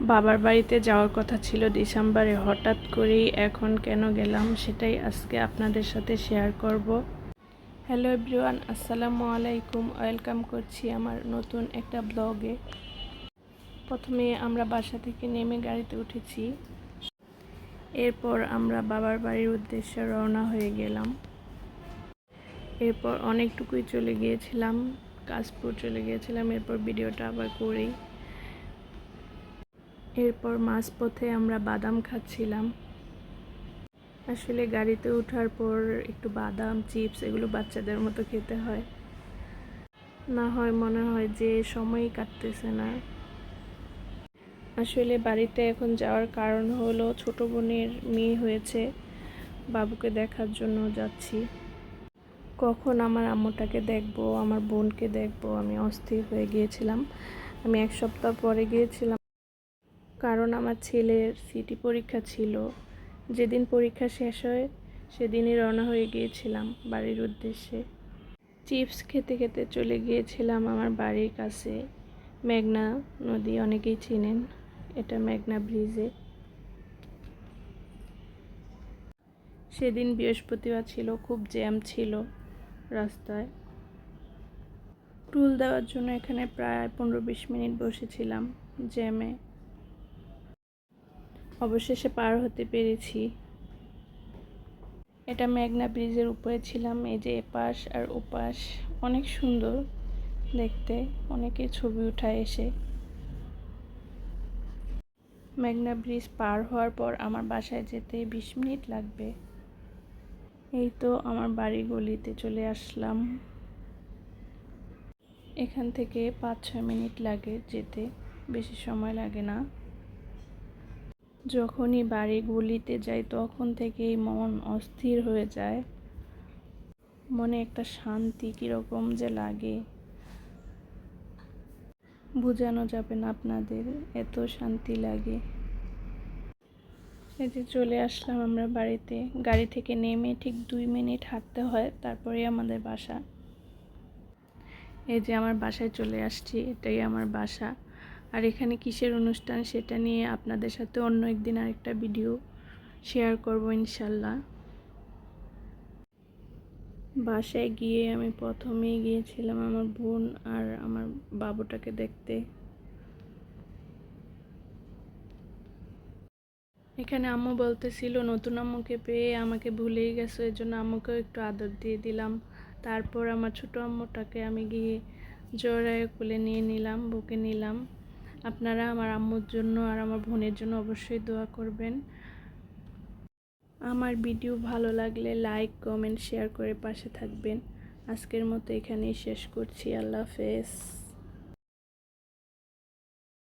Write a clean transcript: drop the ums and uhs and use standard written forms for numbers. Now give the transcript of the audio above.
বাবার বাড়িতে যাওয়ার কথা ছিল ডিসেম্বরে, হঠাৎ করেই এখন কেন গেলাম সেটাই আজকে আপনাদের সাথে শেয়ার করব। হ্যালো এভরিওয়ান, আসসালামু আলাইকুম। ওয়েলকাম করছি আমার নতুন একটা ব্লগে। প্রথমে আমরা বাসা থেকে নেমে গাড়িতে উঠেছি, এরপর আমরা বাবার বাড়ির উদ্দেশ্যে রওনা হয়ে গেলাম। এরপর অনেকটুকুই চলে গিয়েছিলাম, কাশপুর চলে গিয়েছিলাম, এরপর ভিডিওটা আবার করি। এরপর মাঝপথে আমরা বাদাম খাচ্ছিলাম। আসলে গাড়িতে ওঠার পর একটু বাদাম, চিপস এগুলো বাচ্চাদের মতো খেতে হয়, না হয় মনে হয় যে সময়ই কাটতেছে না। আসলে বাড়িতে এখন যাওয়ার কারণ হলো ছোট বোনের মেয়ে হয়েছে, বাবুকে দেখার জন্য যাচ্ছি। কখন আমার আম্মুটাকে দেখবো, আমার বোনকে দেখবো, আমি অস্থির হয়ে গিয়েছিলাম। আমি এক সপ্তাহ পরে গিয়েছিলাম, কারণ আমার ছেলের সিটি পরীক্ষা ছিল। যেদিন পরীক্ষা শেষ হয় সেদিনই রওনা হয়ে গিয়েছিলাম বাড়ির উদ্দেশ্যে। চিপস খেতে খেতে চলে গিয়েছিলাম আমার বাড়ির কাছে, মেঘনা নদী, অনেকেই চিনেন, এটা মেঘনা ব্রিজে। সেদিন বৃহস্পতিবার ছিল, খুব জ্যাম ছিল রাস্তায়। টুল দেওয়ার জন্য এখানে প্রায় 15-20 মিনিট বসেছিলাম জ্যামে, অবশেষে পার হতে পেরেছি। এটা মেঘনা ব্রিজের উপরে ছিলাম। এই যে এপাশ আর ওপাশ অনেক সুন্দর দেখতে, অনেকে ছবি উঠায় এসে। মেঘনা ব্রিজ পার হওয়ার পর আমার বাসায় যেতে 20 মিনিট লাগবে। এই তো আমার বাড়ি গলিতে চলে আসলাম। এখান থেকে 5-6 মিনিট লাগে যেতে, বেশি সময় লাগে না। যখনই বাড়ি গলিতে যাই তখন থেকেই মন অস্থির হয়ে যায়, মনে একটা শান্তি কীরকম যে লাগে বোঝানো যাবে না আপনাদের, এত শান্তি লাগে। এই যে চলে আসলাম আমরা বাড়িতে। গাড়ি থেকে নেমে ঠিক 2 মিনিট হাঁটতে হয়, তারপরে আমাদের বাসা। এই যে আমার বাসায় চলে আসছি, এটাই আমার বাসা। আর এখানে কিসের অনুষ্ঠান সেটা নিয়ে আপনাদের সাথে অন্য একদিন আরেকটা ভিডিও শেয়ার করব ইনশাল্লাহ। বাসায় গিয়ে আমি প্রথমেই গিয়েছিলাম আমার বোন আর আমার বাবুটাকে দেখতে। এখানে আম্মু বলতেছিল নতুন আম্মুকে পেয়ে আমাকে ভুলেই গেছো, এর জন্য আম্মুকেও একটু আদর দিয়ে দিলাম। তারপর আমার ছোট আম্মুটাকে আমি গিয়ে জড়ায় কোলে নিয়ে নিলাম, বুকে নিলাম। আপনারা আমার আম্মুর জন্য আর আমার বোনের জন্য অবশ্যই দোয়া করবেন। আমার ভিডিও ভালো লাগলে লাইক, কমেন্ট, শেয়ার করে পাশে থাকবেন। আজকের মতো এখানেই শেষ করছি। আল্লাহ হাফেজ।